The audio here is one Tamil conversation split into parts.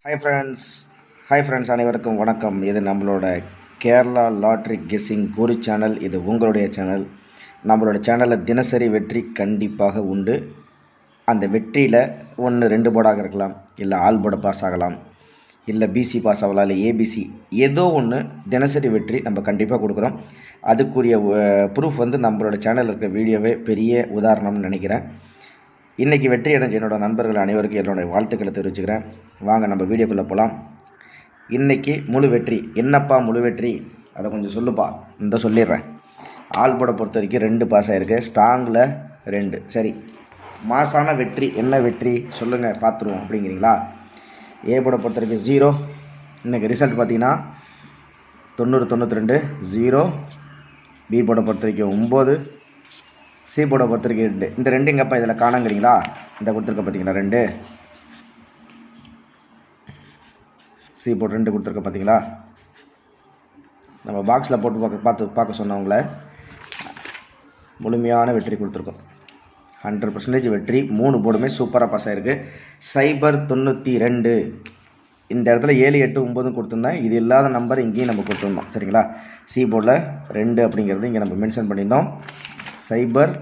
ஹாய் ஃப்ரெண்ட்ஸ் அனைவருக்கும் வணக்கம். இது நம்மளோட கேரளா லாட்ரி கெஸ்ஸிங் குரு சேனல். இது உங்களுடைய சேனல். நம்மளோட சேனலில் தினசரி வெற்றி கண்டிப்பாக உண்டு. அந்த வெற்றியில் 1-2 போர்டாக இருக்கலாம், இல்லை ஆல் போர்டை பாஸ் ஆகலாம், இல்லை பிசி பாஸ் ஆகலாம், இல்லை ஏபிசி ஏதோ ஒன்று தினசரி வெற்றி நம்ம கண்டிப்பாக கொடுக்குறோம். அதுக்குரிய ப்ரூஃப் நம்மளோட சேனலில் இருக்க வீடியோவே பெரிய உதாரணம்னு நினைக்கிறேன். இன்றைக்கி வெற்றி அடைஞ்ச என்னோடய நண்பர்கள் அனைவருக்கும் என்னோடய வாழ்த்துக்களை தெரிவிச்சுக்கிறேன். வாங்க நம்ம வீடியோக்குள்ளே போகலாம். இன்றைக்கி முழு வெற்றி என்னப்பா முழு வெற்றி அதை கொஞ்சம் சொல்லுப்பா. சொல்லிடுறேன். ஆல் போர்டை பொறுத்த வரைக்கும் 2 பாஸ் ஆகிருக்கு, ஸ்ட்ராங்கில் 2. சரி, மாசான வெற்றி என்ன வெற்றி சொல்லுங்கள் பார்த்துருவோம் அப்படிங்கிறீங்களா? ஏ போர்டை பொறுத்த வரைக்கும் 0. இன்றைக்கி ரிசல்ட் பார்த்தீங்கன்னா 90-92 0. பி போர்டை பொறுத்த வரைக்கும் 9. சி போர்டை பொறுத்த வரைக்கும் 2. இந்த 2 எங்கப்பா இதில் காணங்கிறீங்களா? இந்த கொடுத்துருக்க பார்த்தீங்களா 2. சி போர்டு 2 கொடுத்துருக்க பார்த்தீங்களா? நம்ம பாக்ஸில் போட்டு பார்க்க சொன்னவங்கள முழுமையான வெற்றி கொடுத்துருக்கோம். 100% வெற்றி. 3 போர்டுமே சூப்பராக பாஸ் ஆகிருக்கு. சைபர் 92 இந்த இடத்துல 7, 8, 9 கொடுத்துருந்தேன். இது இல்லாத நம்பர் இங்கேயும் நம்ம கொடுத்துருந்தோம். சரிங்களா? சி போர்டில் 2 அப்படிங்கிறது இங்கே நம்ம மென்ஷன் பண்ணியிருந்தோம். சைபர்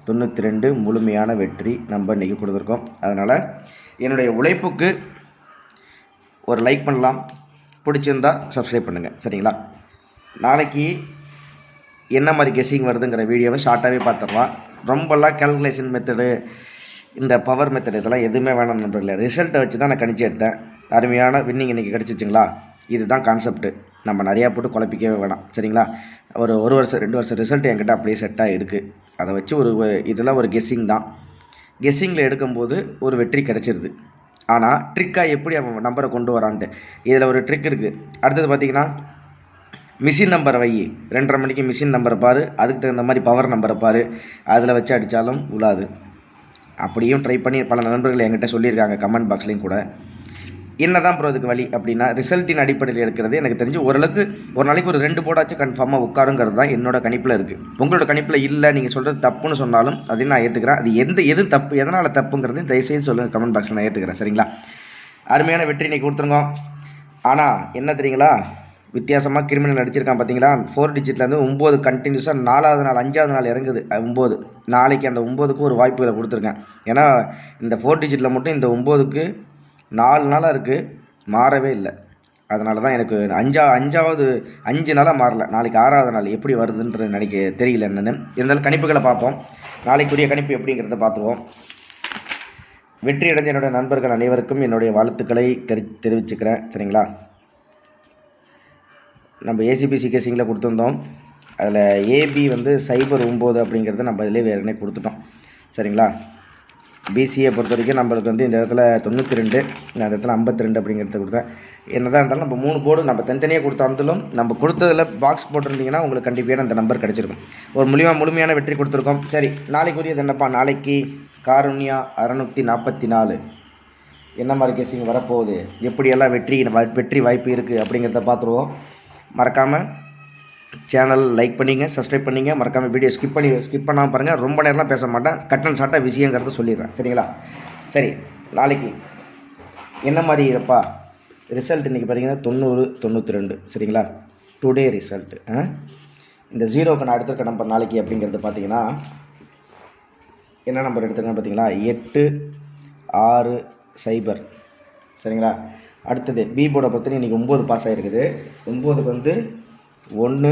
92 முழுமையான வெற்றி நம்ம இன்றைக்கி கொடுத்துருக்கோம். அதனால் என்னுடைய உழைப்புக்கு ஒரு லைக் பண்ணலாம், பிடிச்சிருந்தால் சப்ஸ்கிரைப் பண்ணுங்கள். சரிங்களா? நாளைக்கு என்ன மாதிரி கெஸ்ஸிங் வருதுங்கிற வீடியோவை ஷார்ட்டாகவே பார்த்துடலாம். ரொம்பலாம் கேல்குலேஷன் மெத்தடு, இந்த பவர் மெத்தட் இதெல்லாம் எதுவுமே வேணாம் நண்பர்களே. ரிசல்ட்டை வச்சு தான் நான் கணிச்சு எடுத்தேன். அருமையான வின்னிங் இன்றைக்கி கிடச்சிச்சிங்களா? இதுதான் கான்செப்ட்டு. நம்ம நிறையா போட்டு குழப்பிக்கவே வேணாம். சரிங்களா? ஒரு வருஷம் 2 வருஷம் ரிசல்ட் என்கிட்ட அப்படியே செட்டாக இருக்குது. அதை வச்சு இதெல்லாம் ஒரு கெஸ்ஸிங் தான். கெஸ்ஸிங்கில் எடுக்கும்போது ஒரு வெற்றி கிடச்சிருது. ஆனால் ட்ரிக்காக எப்படி அவன் நம்பரை கொண்டு வரான்ட்டு இதில் ஒரு ட்ரிக் இருக்குது. அடுத்தது பார்த்திங்கன்னா, மிஷின் நம்பரை வை. 2:30 மணிக்கு மிஷின் நம்பரை பாரு, அதுக்கு தகுந்த மாதிரி பவர் நம்பரை பாரு, அதில் வச்சு அடித்தாலும் உழாது. அப்படியும் ட்ரை பண்ணி பல நண்பர்கள் என்கிட்ட சொல்லியிருக்காங்க, கமெண்ட் பாக்ஸ்லேயும் கூட. என்ன தான் ப்ரோ இதுக்கு வழி அப்படின்னா, ரிசல்ட்டின் அடிப்படையில் எடுக்கிறது எனக்கு தெரிஞ்சு ஓரளவுக்கு ஒரு நாளைக்கு ஒரு 2 போர்டாச்சும் கன்ஃபார்மாக உட்காருங்கிறது தான் என்னோட கணிப்பில் இருக்குது. உங்களோட கணிப்பில் இல்லை, நீங்கள் சொல்கிறது தப்புன்னு சொன்னாலும் அதையும் நான் ஏற்றுக்கிறேன். அது எது தப்பு, எதனால் தப்புங்கிறது தயவுசெய்து சொல்லுங்கள், கமெண்ட் பாக்ஸில் நான் ஏற்றுக்கிறேன். சரிங்களா? அருமையான வெற்றி இன்றைக்கி கொடுத்துருங்க. ஆனால் என்ன தெரியுங்களா, வித்தியாசமாக கிரிமினல் அடிச்சிருக்கான் பார்த்தீங்களா? 4 டிஜிட்லேருந்து 9 கண்டினியூஸாக 4வது நாள் 5வது நாள் இறங்குது 9. நாளைக்கு அந்த 9க்கு ஒரு வாய்ப்புகளை கொடுத்துருக்கேன். ஏன்னா இந்த 4 டிஜிட்டில் மட்டும் இந்த 9க்கு 4 நாளாக இருக்குது, மாறவே இல்லை. அதனால தான் எனக்கு 5 நாளாக மாறல. நாளைக்கு 6வது நாள் எப்படி வருதுன்றது தெரியல என்னென்னு. இருந்தாலும் கணிப்புகளை பார்ப்போம். நாளைக்குரிய கணிப்பு எப்படிங்கிறத பார்த்துருவோம். வெற்றி அடைஞ்ச என்னுடைய நண்பர்கள் அனைவருக்கும் என்னுடைய வாழ்த்துக்களை தெரிவிச்சுக்கிறேன். சரிங்களா? நம்ம ஏசிபிசி கேசிங்கில் கொடுத்துருந்தோம். அதில் ஏபி சைபர் 9 அப்படிங்கிறத நம்ம இதிலே ஏற்கனவே கொடுத்துட்டோம். சரிங்களா? பிசியை பொறுத்த வரைக்கும் நம்மளுக்கு இந்த இடத்துல 92, இந்த இடத்துல 52 அப்படிங்கிறத கொடுத்தேன். என்னதான் இருந்தாலும் நம்ம 3 போர்டு நம்ம தனித்தனியாக கொடுத்தாலும் நம்ம கொடுத்ததில் பாக்ஸ் போட்டிருந்தீங்கன்னா உங்களுக்கு கண்டிப்பாக அந்த நம்பர் கிடச்சிருக்கும். ஒரு முழுமையான வெற்றி கொடுத்துருக்கோம். சரி, நாளைக்குரியது என்னப்பா? நாளைக்கு காருண்யா 644 என்ன மாதிரி கேசிங் வரப்போகுது, எப்படியெல்லாம் வெற்றி வாய்ப்பு இருக்குது அப்படிங்கிறத பார்த்துருவோம். மறக்காமல் சேனல் லைக் பண்ணிங்க, சப்ஸ்கிரைப் பண்ணிங்க. மறக்காமல் வீடியோ ஸ்கிப் பண்ணாமல் பாருங்கள். ரொம்ப நேரம்லாம் பேச மாட்டேன், கட்டன் ஷார்ட்டாக விஷயங்கிறத சொல்லிடுறேன். சரிங்களா? சரி, நாளைக்கு என்ன மாதிரி இருப்பா ரிசல்ட் இன்றைக்கி பார்த்தீங்கன்னா 90-92. சரிங்களா? Today result. இந்த 0க்கு நான் எடுத்துருக்க நம்பர் நாளைக்கு அப்படிங்கிறது பார்த்தீங்கன்னா என்ன நம்பர் எடுத்துருக்கேன் பார்த்தீங்களா? 8, 6, 0. சரிங்களா? அடுத்தது பி போர்டை பொறுத்தவரை இன்றைக்கி 9 பாஸ் ஆகிருக்குது. 9க்கு 1,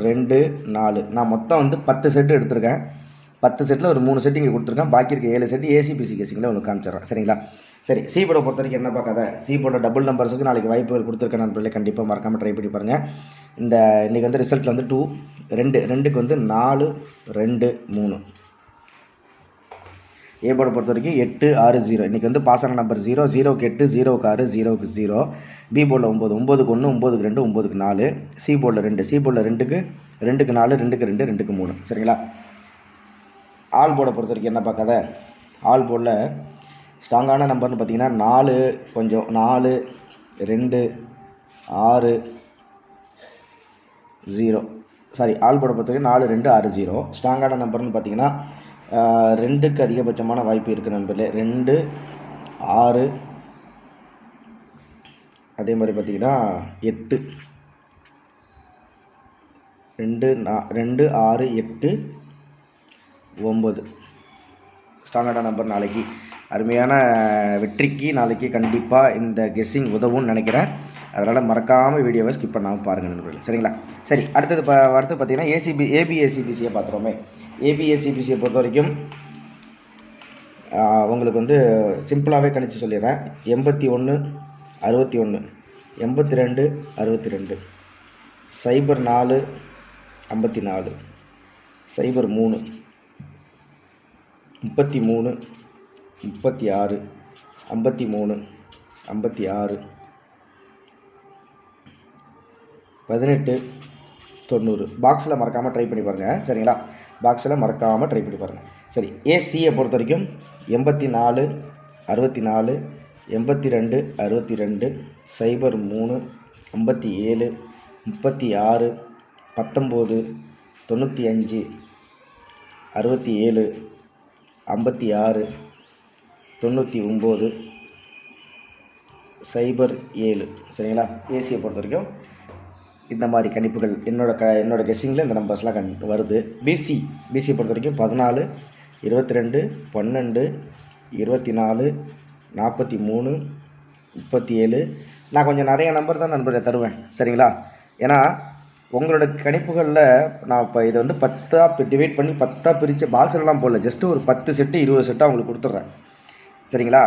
2, 4 நான் மொத்தம் 10 செட்டு எடுத்திருக்கேன். 10 செட்டில் ஒரு 3 செட்டு இங்கே கொடுத்துருக்கேன். பாக்கி இருக்க 7 செட்டு ஏசிபிசி கேசிங்கில் ஒன்று காமிச்சிட்றேன். சரிங்களா? சரி, சி போர்டை பொறுத்த வரைக்கும் என்ன பார்க்காத, சி போர்டில் டபுள் நம்பர்ஸுக்கு நாளைக்கு வாய்ப்புகள் கொடுத்துருக்கேன் நண்பர்களே. கண்டிப்பாக மறக்காமல் ட்ரை பண்ணி பாருங்கள். இந்த இன்றைக்கி ரிசல்ட்டில் 2, 2க்கு 4, 2, 3. ஏ போர்டை பொறுத்த வரைக்கும் 8, 6, 0 இன்றைக்கி பாஸ் ஆன நம்பர் 0, 0க்கு 8, 0க்கு 6, 0க்கு 0. பி போர்டில் 9, 9க்கு 1, 9க்கு 2, 9க்கு 4. சி போர்டில் 2, சி போர்டில் 2க்கு 4, 2க்கு 2, 2க்கு 3. சரிங்களா? ஆல் போர்டை பொறுத்த வரைக்கும் என்ன பார்க்காத, ஆல் போர்டில் ஸ்ட்ராங்கான நம்பர்னு பார்த்தீங்கன்னா 4, கொஞ்சம் 4, 2, 6, 0. சாரி, ஆல் போர்டை பொறுத்த வரைக்கும் 4, 2, 6, 0. ஸ்ட்ராங்கான நம்பர்னு பார்த்தீங்கன்னா 2க்கு அதிகபட்சமான வாய்ப்பு இருக்குது நண்பர்களே. 2, 6, அதே மாதிரி பார்த்திங்கன்னா 8 2 6 8 9 ஸ்ட்ராங்கான நம்பர். நாளைக்கு அருமையான வெற்றிக்கு நாளைக்கு கண்டிப்பாக இந்த கெஸ்ஸிங் உதவும்னு நினைக்கிறேன். அதனால் மறக்காமல் வீடியோவை ஸ்கிப் பண்ணாமல் பாருங்கள் நண்பர்கள். சரிங்களா? சரி, அடுத்து பார்த்திங்கன்னா ஏபிஎஸ்சிபிசியை பார்த்துருவோமே. ஏபிஎஸ்சிபிசியை பொறுத்த வரைக்கும் உங்களுக்கு வந்து சிம்பிளாகவே கணிச்சு சொல்லிடுறேன். 81 61 82 62 04 54 03 33 36 53 56 18 90. பாக்ஸில் மறக்காமல் ட்ரை பண்ணி பாருங்கள். சரிங்களா? பாக்ஸில் மறக்காமல் ட்ரை பண்ணி பாருங்கள். சரி, ஏசியை பொறுத்த வரைக்கும் 84 64 82 62 03 57 36 19 95 67 56 99 07. சரிங்களா? ஏசியை பொறுத்த வரைக்கும் இந்த மாதிரி கணிப்புகள் என்னோட கெஸ்ஸிங்கில் இந்த நம்பர்ஸ்லாம் வருது. பிசியை பொறுத்த வரைக்கும் 14 22 12 24 43 37. நான் கொஞ்சம் நிறைய நம்பர் தான் நண்பரை தருவேன். சரிங்களா? ஏன்னா உங்களோட கணிப்புகளில் நான் இப்போ இதை வந்து 10ஆக டிவைட் பண்ணி 10ஆக பிரித்து பாக்ஸ்லாம் போடல. ஜஸ்ட்டு ஒரு 10 செட்டு 20 செட்டாக உங்களுக்கு கொடுத்துட்றேன். சரிங்களா?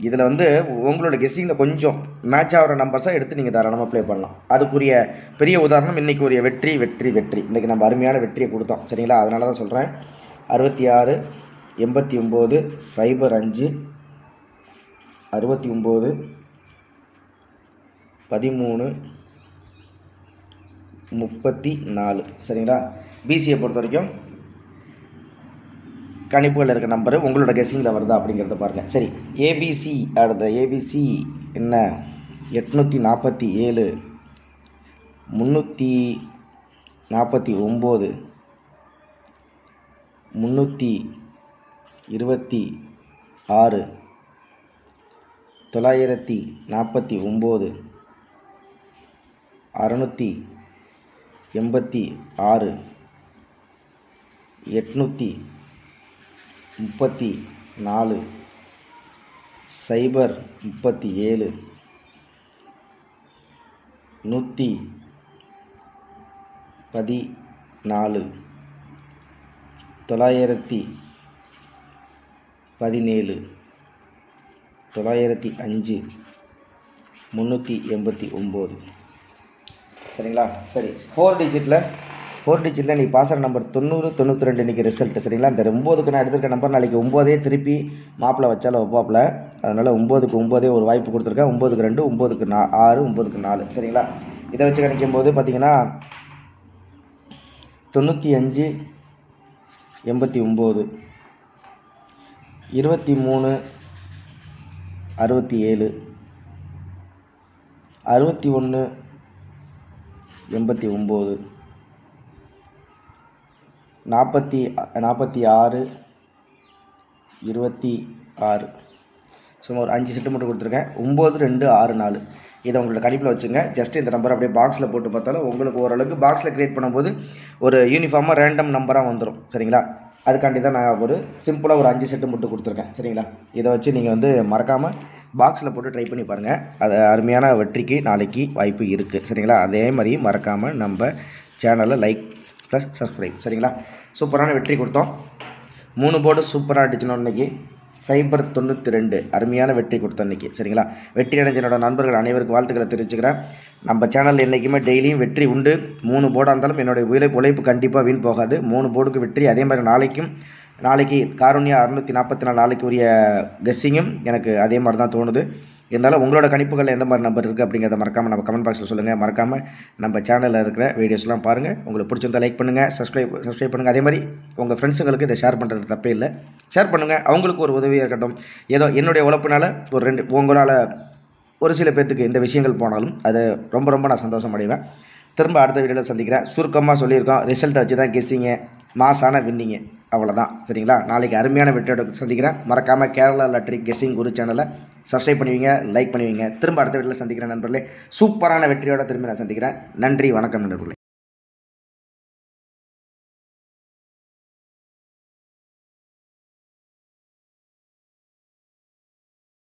இதில் வந்து உங்களோட கெஸ்ஸிங்கில் கொஞ்சம் மேட்ச் ஆகிற நம்பர்ஸாக எடுத்து நீங்கள் தாராளமாக ப்ளே பண்ணலாம். அதுக்குரிய பெரிய உதாரணம் இன்றைக்கி ஒரு வெற்றி. இன்றைக்கி நம்ம அருமையான வெற்றியை கொடுத்தோம். சரிங்களா? அதனால தான் சொல்கிறேன். 66 89 05 69 13 34. சரிங்களா? பிசியை பொறுத்த வரைக்கும் கணிப்புகள் இருக்க நம்பரு உங்களோட கெஸ்ஸிங்கில் வருதா அப்படிங்கிறத பாருங்கள். சரி, ஏபிசி அடுத்த ஏபிசி என்ன 847 349 326 949 686 834 037 114 917 905 389. சரிங்களா? சரி, 4 டிஜிட்டில் நீ பாஸ் ஆகிற நம்பர் 90 92 இன்றைக்கி ரிசல்ட்டு. சரிங்களா? இந்த 9க்கு நான் எடுத்துருக்க நம்பர் நாளைக்கு 9 திருப்பி மாப்பிள்ளை வச்சாலும் வைப்பாப்பில். அதனால் 9க்கு 9 ஒரு வாய்ப்பு கொடுத்துருக்கேன். 9க்கு 2 9க்கு 6 9க்கு 4. சரிங்களா? இதை வச்சு கணிக்கும் போது பார்த்தீங்கன்னா 95 89 23 67 61 89 46 26. சும்மா ஒரு 5 செட்டு மட்டும் கொடுத்துருக்கேன். 9 2 6 4. இதை உங்களோட கணிப்பில் வச்சுங்க. ஜஸ்ட் இந்த நம்பர் அப்படியே பாக்ஸில் போட்டு பார்த்தாலும் உங்களுக்கு ஓரளவுக்கு பாக்ஸில் க்ரியேட் பண்ணும்போது ஒரு யூனிஃபார்மாக ரேண்டம் நம்பராக வந்துடும். சரிங்களா? அதுக்காண்டி தான் நான் ஒரு சிம்பிளாக ஒரு 5 செட்டு மட்டும் கொடுத்துருக்கேன். சரிங்களா? இதை வச்சு நீங்கள் வந்து மறக்காமல் பாக்ஸில் போட்டு ட்ரை பண்ணி பாருங்கள். அது அருமையான வெற்றிக்கு நாளைக்கு வாய்ப்பு இருக்குது. சரிங்களா? அதே மாதிரி மறக்காமல் நம்ம சேனலை லைக் ப்ளஸ் சப்ஸ்கிரைப். சரிங்களா? சூப்பரான வெற்றி கொடுத்தோம். 3 போர்டு சூப்பராக அடிச்சினோம். இன்றைக்கி 092 அருமையான வெற்றி கொடுத்தோம் இன்றைக்கி. சரிங்களா? வெற்றி அடைஞ்ச என்னோட நண்பர்கள் அனைவருக்கும் வாழ்த்துக்களை தெரிவிச்சுக்கிறேன். நம்ம சேனலில் என்றைக்குமே டெய்லியும் வெற்றி உண்டு. 3 போர்டாக இருந்தாலும் என்னுடைய உழைப்பு கண்டிப்பாக வீண் போகாது. 3 போர்டுக்கு வெற்றி. அதே மாதிரி நாளைக்கு காருண்யா 644 நாளைக்கு உரிய கெஸ்ஸிங்கும் எனக்கு அதே மாதிரி தான் தோணுது. இருந்தாலும் உங்களோட கணிப்புகளில் எந்த மாதிரி நம்பர் இருக்குது அப்படிங்கிறத மறக்காமல் நம்ம கமெண்ட் பாக்ஸில் சொல்லுங்கள். மறக்காமல் நம்ம சேனலில் இருக்கிற வீடியோஸ்லாம் பாருங்கள். உங்களுக்கு பிடிச்சிருந்தா லைக் பண்ணுங்கள், சப்ஸ்கிரைப் பண்ணுங்கள். அதே மாதிரி உங்கள் ஃப்ரெண்ட்ஸுங்களுக்கு இதை ஷேர் பண்ணுறது தப்பே இல்லை. ஷேர் பண்ணுங்கள். அவங்களுக்கு ஒரு உதவியாக இருக்கட்டும். ஏதோ என்னுடைய உழைப்புனால ஒரு 2 உங்களால் ஒரு சில பேர்த்துக்கு இந்த விஷயங்கள் போனாலும் அது ரொம்ப நான் சந்தோஷம் அடைவேன். திரும்ப அடுத்த வீடியோவில் சந்திக்கிறேன். சுருக்கமாக சொல்லியிருக்கோம். ரிசல்ட்டை வச்சு தான் கெஸ்ஸிங்க மாசான வின்னிங்க அவ்வளோதான். சரிங்களா? நாளைக்கு அருமையான வெற்றியோட சந்திக்கிறேன். மறக்காமல் கேரளா லாட்ரி கெஸ்ஸிங் குரு சேனலை சப்ஸ்கிரைப் பண்ணுவீங்க, லைக் பண்ணுவீங்க. திரும்ப அடுத்த வீட்டில் சந்திக்கிறேன் நண்பர்களே. சூப்பரான வெற்றியோட திரும்ப நான் சந்திக்கிறேன். நன்றி, வணக்கம் நண்பர்களே.